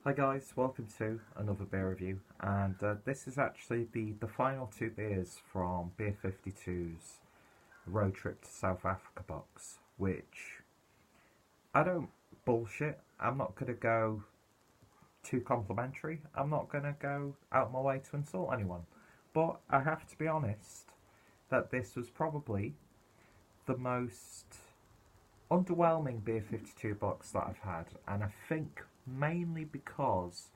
Hi guys, welcome to another beer review, and this is actually the final two beers from Beer 52's Road Trip to South Africa box, which I don't bullshit. I'm not going to go too complimentary. I'm not going to go out my way to insult anyone. But I have to be honest that this was probably the most underwhelming Beer 52 box that I've had, and I think mainly because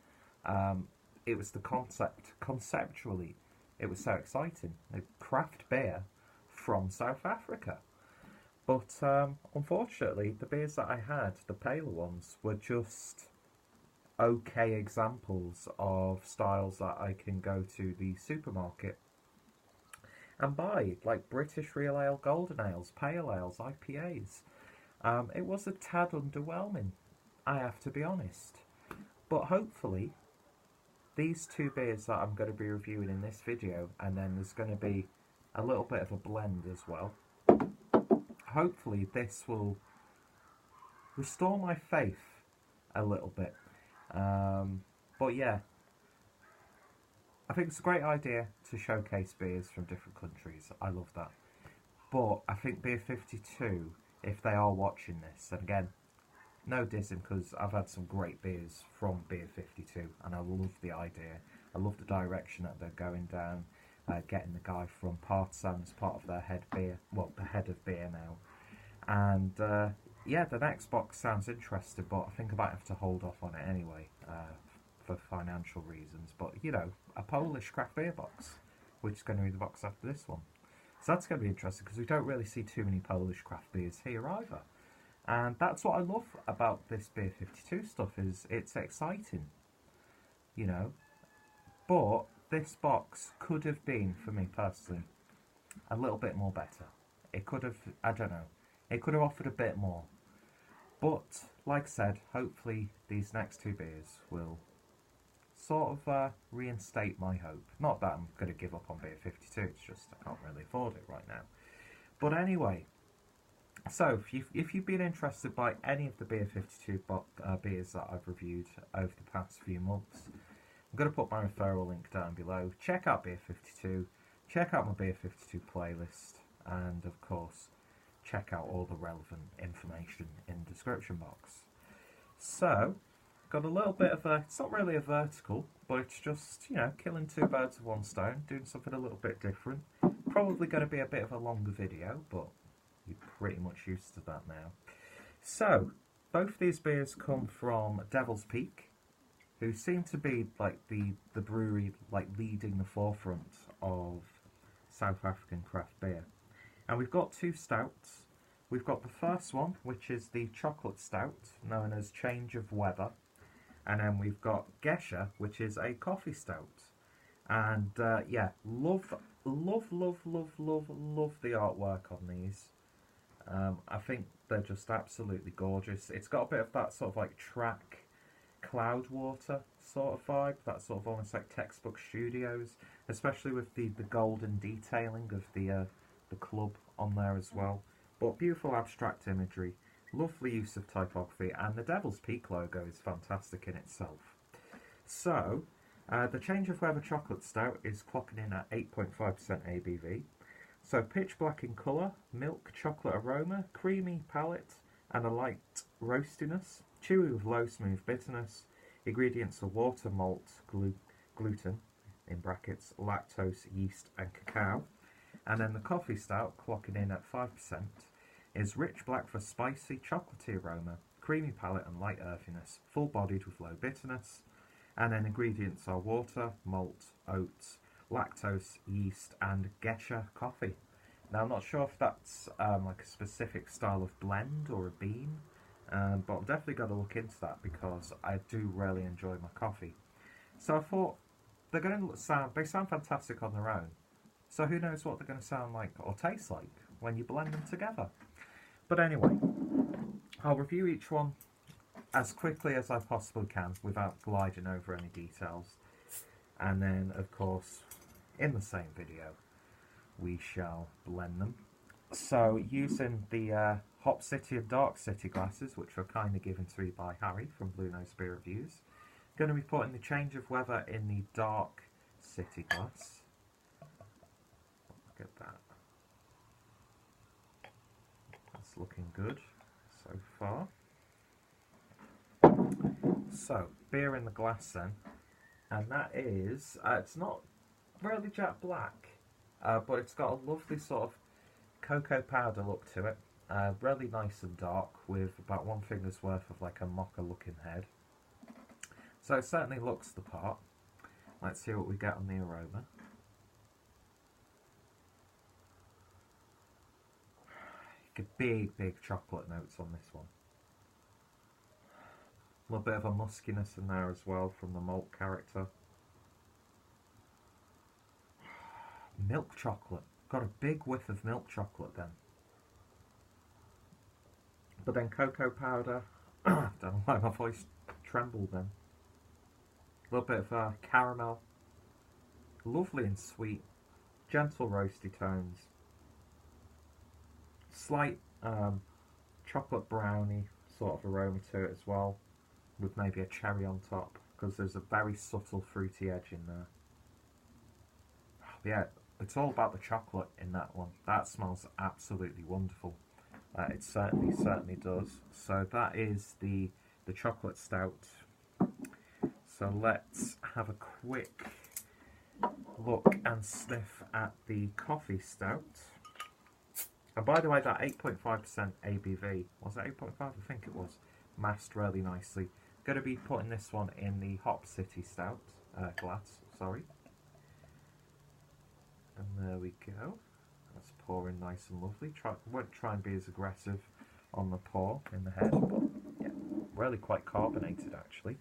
it was the concept. Conceptually, it was so exciting. A craft beer from South Africa. But unfortunately, the beers that I had, the paler ones, were just okay examples of styles that I can go to the supermarket and buy, like British Real Ale, Golden Ales, Pale Ales, IPAs. It was a tad underwhelming, I have to be honest. But hopefully, these two beers that I'm going to be reviewing in this video, and then there's going to be a little bit of a blend as well. Hopefully this will restore my faith a little bit. But yeah, I think it's a great idea to showcase beers from different countries. I love that. But I think Beer 52, if they are watching this, and again, no dissing because I've had some great beers from Beer 52 and I love the idea. I love the direction that they're going down, getting the guy from Partisan as part of their head beer, well, the head of beer now. And yeah, the next box sounds interesting, but I think I might have to hold off on it anyway for financial reasons. But you know, a Polish craft beer box, which is going to be the box after this one. So that's going to be interesting because we don't really see too many Polish craft beers here either. And that's what I love about this Beer 52 stuff, is it's exciting, you know. But this box could have been, for me personally, a little bit more better. It could have, I don't know, it could have offered a bit more. But, like I said, hopefully these next two beers will sort of reinstate my hope. Not that I'm going to give up on Beer 52, it's just I can't really afford it right now. But anyway, so, if you've been interested by any of the Beer 52 beers that I've reviewed over the past few months, I'm going to put my referral link down below. Check out Beer 52, check out my Beer 52 playlist, and of course, check out all the relevant information in the description box. So, got a little bit of a, it's not really a vertical, but it's just, you know, killing two birds with one stone, doing something a little bit different. Probably going to be a bit of a longer video, but you're pretty much used to that now. So, both these beers come from Devil's Peak, who seem to be like the brewery like leading the forefront of South African craft beer. And we've got two stouts. We've got the first one, which is the chocolate stout, known as Change of Weather. And then we've got Gesha, which is a coffee stout. And yeah, love the artwork on these. I think they're just absolutely gorgeous. It's got a bit of that sort of like track Cloudwater sort of vibe, that sort of almost like textbook studios, especially with the golden detailing of the club on there as well. But beautiful abstract imagery, lovely use of typography, and the Devil's Peak logo is fantastic in itself. So, the Change of Weather Chocolate Stout is clocking in at 8.5% ABV. So pitch black in colour, milk chocolate aroma, creamy palate, and a light roastiness, chewy with low smooth bitterness. Ingredients are water, malt, gluten, in brackets, lactose, yeast, and cacao. And then the coffee stout, clocking in at 5%, is rich black for spicy, chocolatey aroma, creamy palate and light earthiness, full-bodied with low bitterness. And then ingredients are water, malt, oats, lactose, yeast, and Gesha coffee. Now, I'm not sure if that's like a specific style of blend or a bean, but I'm definitely going to look into that because I do really enjoy my coffee. So I thought they're going to they sound fantastic on their own. So who knows what they're going to sound like or taste like when you blend them together. But anyway, I'll review each one as quickly as I possibly can without gliding over any details. And then, of course, in the same video, we shall blend them. So, using the Hop City and Dark City glasses, which were kindly given to me by Harry from Blue Nose Beer Reviews, Going to be putting the change of weather in the dark city glass. Look at that. That's looking good so far. So, beer in the glass then. And that is, it's not really jet black, but it's got a lovely sort of cocoa powder look to it. Really nice and dark with about one finger's worth of like a mocha looking head. So it certainly looks the part. Let's see what we get on the aroma. Get big chocolate notes on this one. A little bit of a muskiness in there as well from the malt character. Milk chocolate. Got a big whiff of milk chocolate then. But then cocoa powder. Don't know why my voice trembled then. A little bit of caramel. Lovely and sweet. Gentle roasty tones. Slight chocolate brownie sort of aroma to it as well. With maybe a cherry on top. Because there's a very subtle fruity edge in there. Yeah, it's all about the chocolate in that one. That smells absolutely wonderful. It certainly does. So that is the chocolate stout. So let's have a quick look and sniff at the coffee stout. And by the way, that 8.5% ABV, was it 8.5? I think it was. Masked really nicely. Going to be putting this one in the Hop City Stout glass, sorry. And there we go. That's pouring nice and lovely. Won't try and be as aggressive on the pour in the head, but yeah, really quite carbonated actually.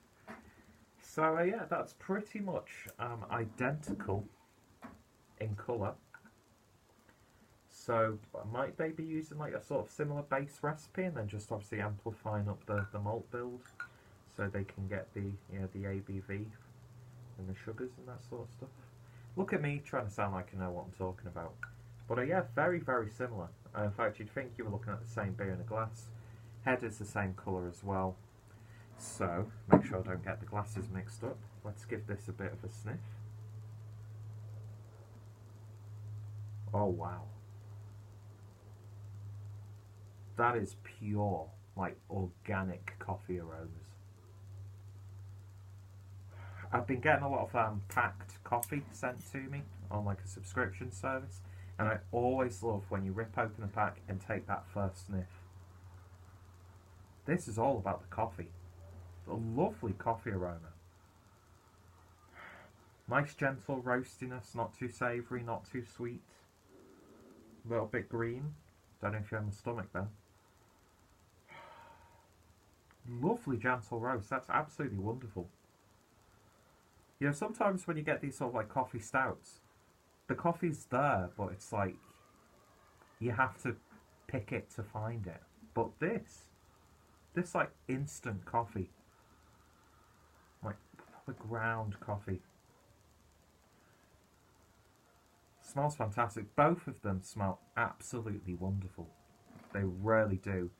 So yeah, that's pretty much identical in colour. So might they be using like a sort of similar base recipe and then just obviously amplifying up the malt build so they can get the the ABV and the sugars and that sort of stuff. Look at me trying to sound like I know what I'm talking about. But yeah, very similar. In fact, you'd think you were looking at the same beer in a glass. Head is the same colour as well. So, make sure I don't get the glasses mixed up. Let's give this a bit of a sniff. Oh wow. That is pure, like organic coffee aromas. I've been getting a lot of packed coffee sent to me on like a subscription service, and I always love when you rip open a pack and take that first sniff. This is all about the coffee. A lovely coffee aroma. Nice gentle roastiness, not too savoury, not too sweet. A little bit green. Don't know if you're in the stomach then. Lovely gentle roast, that's absolutely wonderful. You know, sometimes when you get these sort of like coffee stouts, the coffee's there, but it's like you have to pick it to find it. But this like instant coffee, like proper ground coffee, smells fantastic. Both of them smell absolutely wonderful. They really do.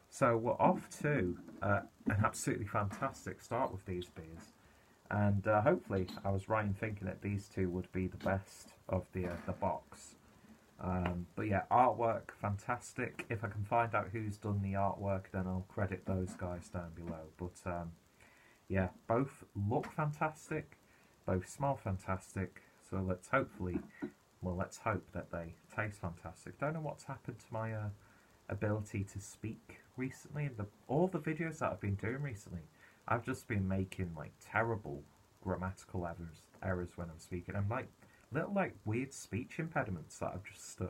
So we're off to an absolutely fantastic start with these beers. And hopefully I was right in thinking that these two would be the best of the box. But yeah, artwork, fantastic. If I can find out who's done the artwork, then I'll credit those guys down below. But yeah, both look fantastic, both smell fantastic. So let's hope that they taste fantastic. Don't know what's happened to my ability to speak recently. All the videos that I've been doing recently, I've just been making like terrible grammatical errors when I'm speaking. I'm like little like weird speech impediments that I've just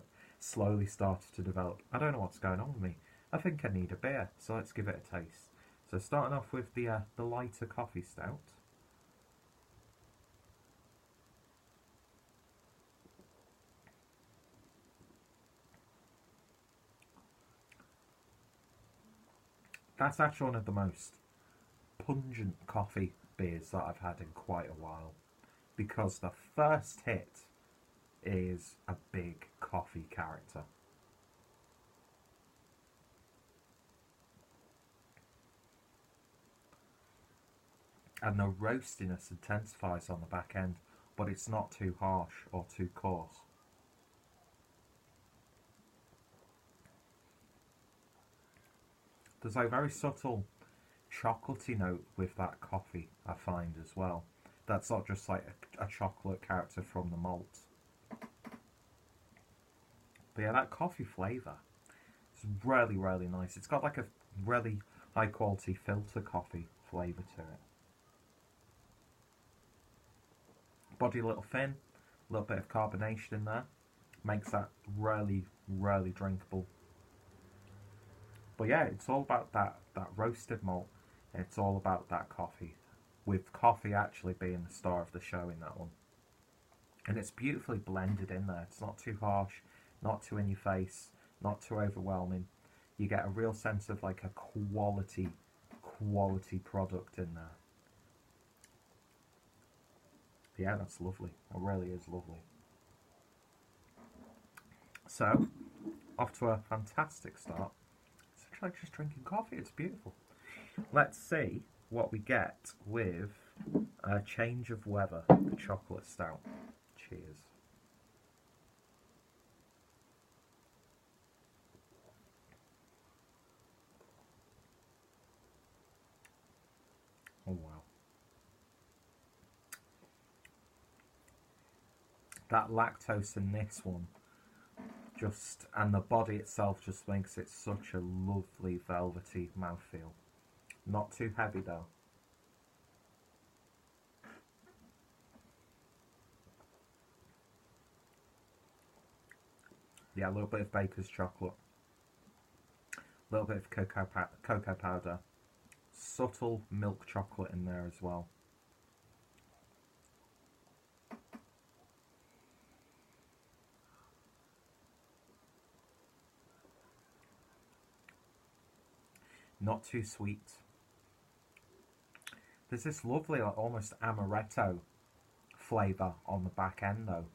slowly started to develop. I don't know what's going on with me. I think I need a beer, so let's give it a taste. So starting off with the lighter coffee stout. That's actually one of the most pungent coffee beers that I've had in quite a while, because the first hit is a big coffee character. and the roastiness intensifies on the back end, but it's not too harsh or too coarse. There's a very subtle chocolatey note with that coffee, I find, as well. That's not just like a chocolate character from the malt. But yeah, that coffee flavour is really, really nice. It's got like a really high quality filter coffee flavour to it. Body a little thin, a little bit of carbonation in there. Makes that really, really drinkable. But yeah, it's all about that roasted malt. It's all about that coffee, with coffee actually being the star of the show in that one. And it's beautifully blended in there. It's not too harsh, not too in your face, not too overwhelming. You get a real sense of like a quality product in there. Yeah, that's lovely. It really is lovely. So, off to a fantastic start. It's actually like just drinking coffee. It's beautiful. Let's see what we get with a Change of Weather, the chocolate stout. Cheers. Oh wow. That lactose in this one just, and the body itself just makes it such a lovely velvety mouthfeel. Not too heavy though. Yeah, a little bit of baker's chocolate, a little bit of cocoa powder, subtle milk chocolate in there as well. Not too sweet. There's this lovely, like, almost amaretto flavour on the back end though.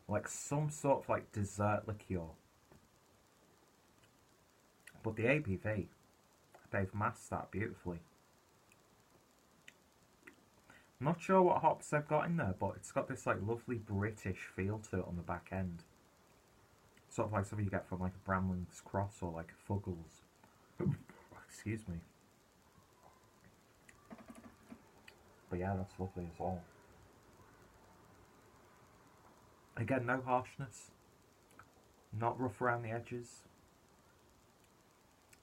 Like some sort of like dessert liqueur. But the ABV, they've masked that beautifully. Not sure what hops they've got in there, but it's got this like lovely British feel to it on the back end. Sort of like something you get from like a Bramling's Cross or like a Fuggles. Excuse me. But yeah, that's lovely as well. Again, no harshness. Not rough around the edges.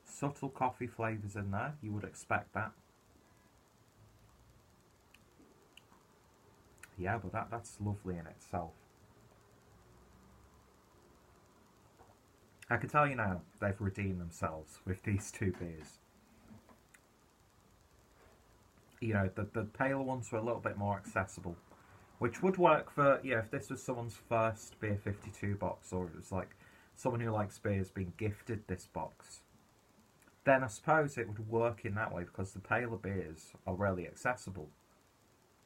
Subtle coffee flavours in there, you would expect that. Yeah, but that's lovely in itself. I can tell you now, they've redeemed themselves with these two beers. You know, the paler ones were a little bit more accessible, which would work for, you know, if this was someone's first Beer 52 box, or it was like someone who likes beers being gifted this box, then I suppose it would work in that way, because the paler beers are really accessible.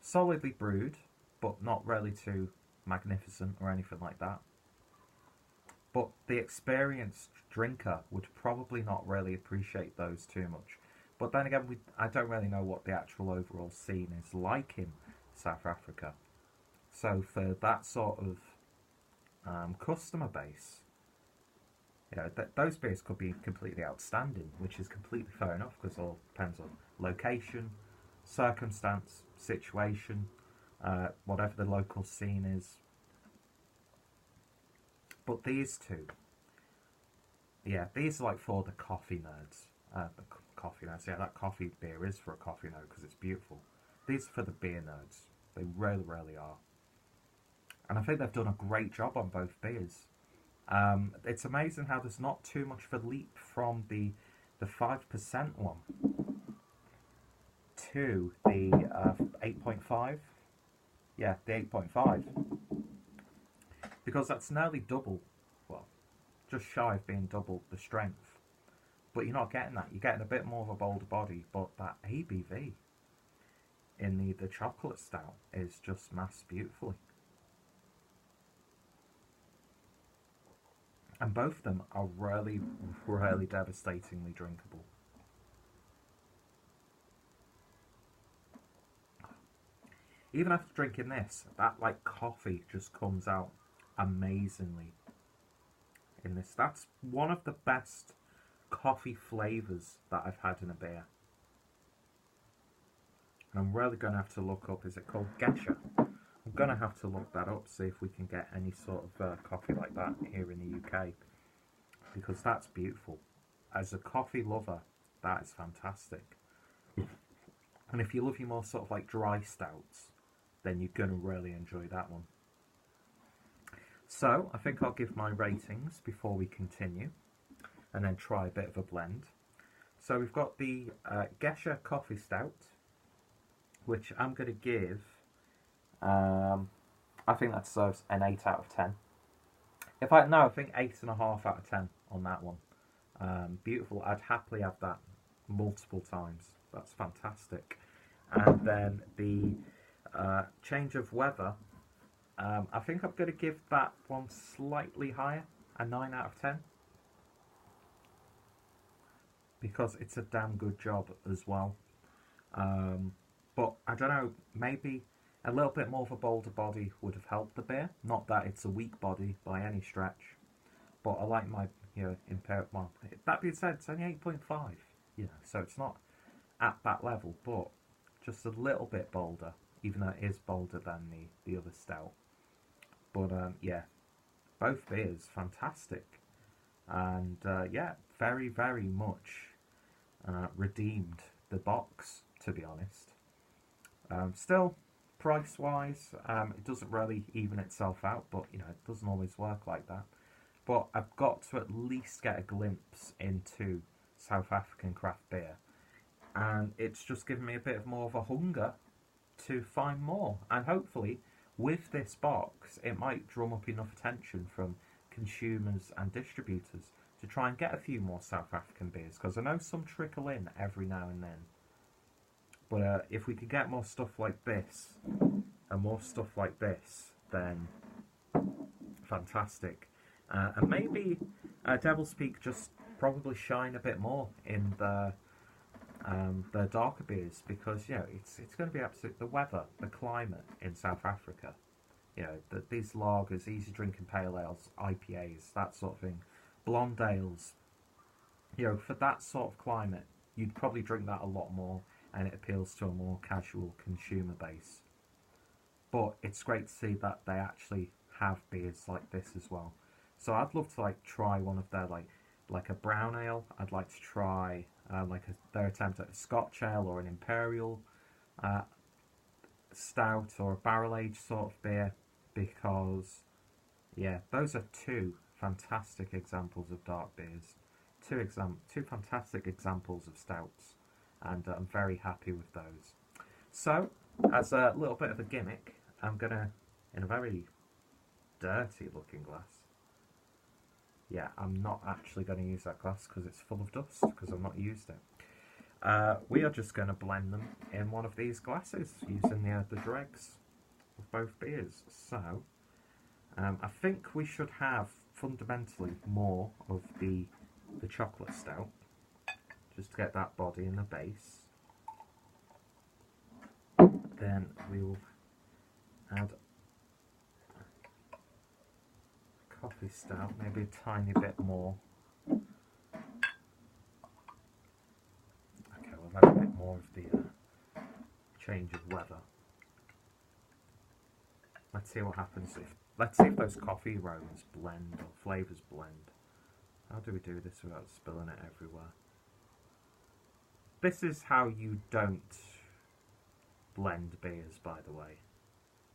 Solidly brewed, but not really too magnificent or anything like that. But the experienced drinker would probably not really appreciate those too much. But then again, I don't really know what the actual overall scene is like in South Africa. So for that sort of customer base, you know, those beers could be completely outstanding, which is completely fair enough, because it all depends on location, circumstance, situation, whatever the local scene is. But these two, yeah, these are like for the coffee nerds. The coffee nerds, yeah, that coffee beer is for a coffee nerd because it's beautiful. These are for the beer nerds. They really, really are. And I think they've done a great job on both beers. It's amazing how there's not too much of a leap from the 5% one to the 8.5. Yeah, the 8.5. Because that's nearly double, well, just shy of being double the strength. But you're not getting that. You're getting a bit more of a bolder body, but that ABV in the chocolate stout is just masked beautifully. And both of them are really, really devastatingly drinkable. even after drinking this, that like coffee just comes out amazingly in this. That's one of the best coffee flavours that I've had in a beer. And I'm really going to have to look up, is it called Gesha? I'm going to have to look that up, see if we can get any sort of coffee like that here in the UK. Because that's beautiful. As a coffee lover, that is fantastic. And if you love your more sort of like dry stouts, then you're going to really enjoy that one. So, I think I'll give my ratings before we continue, and then try a bit of a blend. So we've got the Gesha Coffee Stout, which I'm going to give, I think that deserves an 8 out of 10. I think 8.5 out of 10 on that one. Beautiful, I'd happily have that multiple times. That's fantastic. And then the Change of Weather, I think I'm going to give that one slightly higher, a 9 out of 10. Because it's a damn good job as well. But I don't know, maybe a little bit more of a bolder body would have helped the beer. Not that it's a weak body by any stretch. But I like my, impaired one. That being said, it's only 8.5. So it's not at that level, but just a little bit bolder, even though it is bolder than the other stout. But yeah, both beers fantastic, and yeah, very very much redeemed the box, to be honest. Still, price wise, it doesn't really even itself out, but it doesn't always work like that. But I've got to at least get a glimpse into South African craft beer, and it's just given me a bit of more of a hunger to find more. And hopefully with this box it might drum up enough attention from consumers and distributors to try and get a few more South African beers, because I know some trickle in every now and then. But if we could get more stuff like this and more stuff like this, then fantastic. And maybe Devil's Peak just probably shine a bit more in the darker beers, because it's going to be absolute, the weather, the climate in South Africa. These lagers, easy drinking pale ales, IPAs, that sort of thing, blonde ales. For that sort of climate, you'd probably drink that a lot more, and it appeals to a more casual consumer base. But it's great to see that they actually have beers like this as well. So I'd love to try one of their like a brown ale. I'd like to try their attempt at a Scotch ale or an imperial stout or a barrel aged sort of beer, because yeah, those are two fantastic examples of dark beers, two fantastic examples of stouts, and I'm very happy with those. So as a little bit of a gimmick, I'm gonna, in a very dirty looking glass, yeah, I'm not actually going to use that glass because it's full of dust, because I've not used it. We are just going to blend them in one of these glasses using the dregs of both beers. So, I think we should have fundamentally more of the chocolate stout, just to get that body in the base. Then we will add coffee stout, maybe a tiny bit more. Okay, we'll add a bit more of the Change of Weather. Let's see what happens let's see if those coffee aromas blend or flavours blend. How do we do this without spilling it everywhere? This is how you don't blend beers, by the way.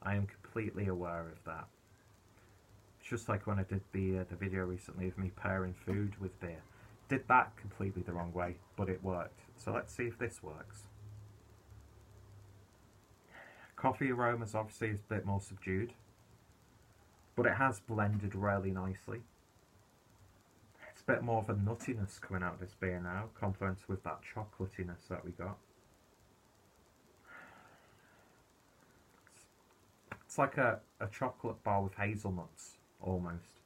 I am completely aware of that. It's just like when I did the video recently of me pairing food with beer. Did that completely the wrong way, but it worked. So let's see if this works. Coffee aromas obviously is a bit more subdued, but it has blended really nicely. It's a bit more of a nuttiness coming out of this beer now, complements with that chocolatiness that we got. It's like a chocolate bar with hazelnuts, almost.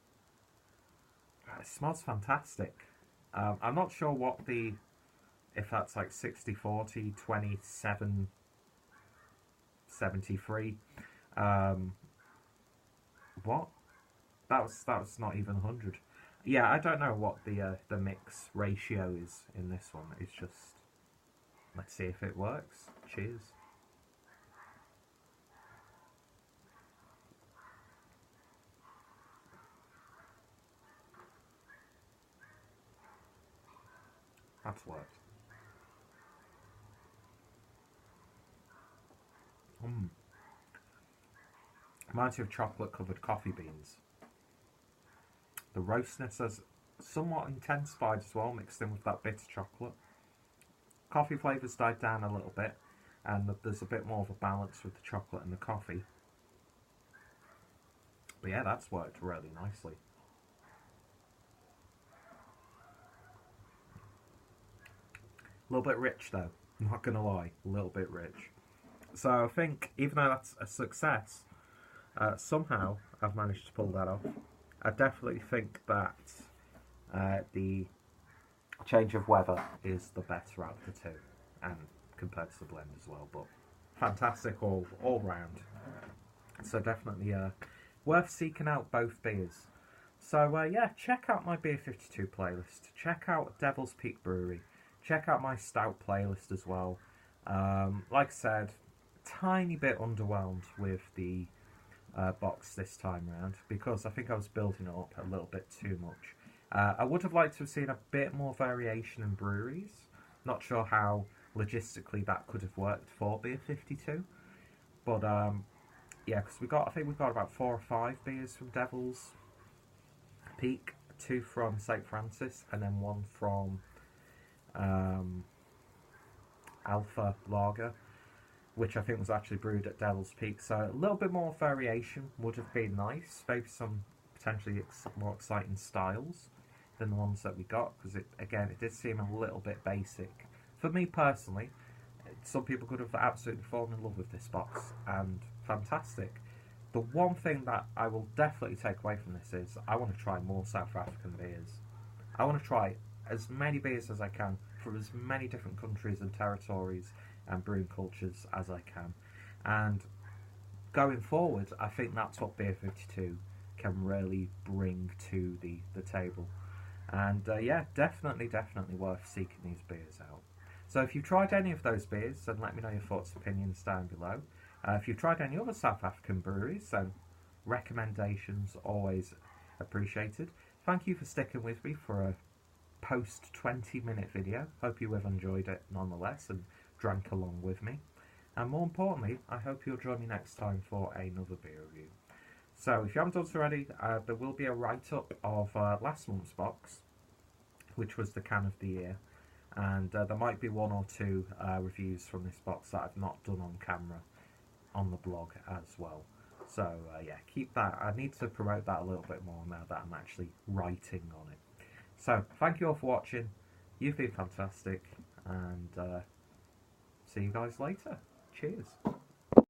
It smells fantastic. I'm not sure what if that's like 60-40, 27-7, 73. What? That was not even 100. Yeah, I don't know what the mix ratio is in this one. It's just, let's see if it works. Cheers. That's worked. Reminds me of chocolate covered coffee beans. The roastness has somewhat intensified as well, mixed in with that bitter chocolate. Coffee flavours died down a little bit, and there's a bit more of a balance with the chocolate and the coffee. But yeah, that's worked really nicely. A little bit rich though, not gonna lie, a little bit rich. So I think, even though that's a success, somehow I've managed to pull that off. I definitely think that the change of weather is the better out of the two, and compared to the blend as well, but fantastic all round. So definitely worth seeking out both beers. So yeah, check out my Beer 52 playlist, check out Devil's Peak Brewery, check out my Stout playlist as well. Like I said, tiny bit underwhelmed with the box this time around, because I think I was building it up a little bit too much. I would have liked to have seen a bit more variation in breweries. Not sure how logistically that could have worked for Beer 52, but yeah, because I think we've got about 4 or 5 beers from Devil's Peak, 2 from St. Francis, and then 1 from Alpha Lager, which I think was actually brewed at Devil's Peak. So a little bit more variation would have been nice. Maybe some potentially more exciting styles than the ones that we got, because it did seem a little bit basic. For me personally, some people could have absolutely fallen in love with this box, and fantastic. The one thing that I will definitely take away from this is I want to try more South African beers. I want to try as many beers as I can from as many different countries and territories and brewing cultures as I can. And going forward, I think that's what Beer 52 can really bring to the table. And yeah, definitely worth seeking these beers out. So if you've tried any of those beers, then let me know your thoughts and opinions down below. If you've tried any other South African breweries, then recommendations always appreciated. Thank you for sticking with me for a post 20-minute video. Hope you have enjoyed it nonetheless and drank along with me. And more importantly, I hope you'll join me next time for another beer review. So if you haven't done so already, there will be a write-up of last month's box, which was the can of the year. And there might be 1 or 2 reviews from this box that I've not done on camera on the blog as well. So yeah, keep that. I need to promote that a little bit more now that I'm actually writing on it. So thank you all for watching. You've been fantastic, and see you guys later. Cheers.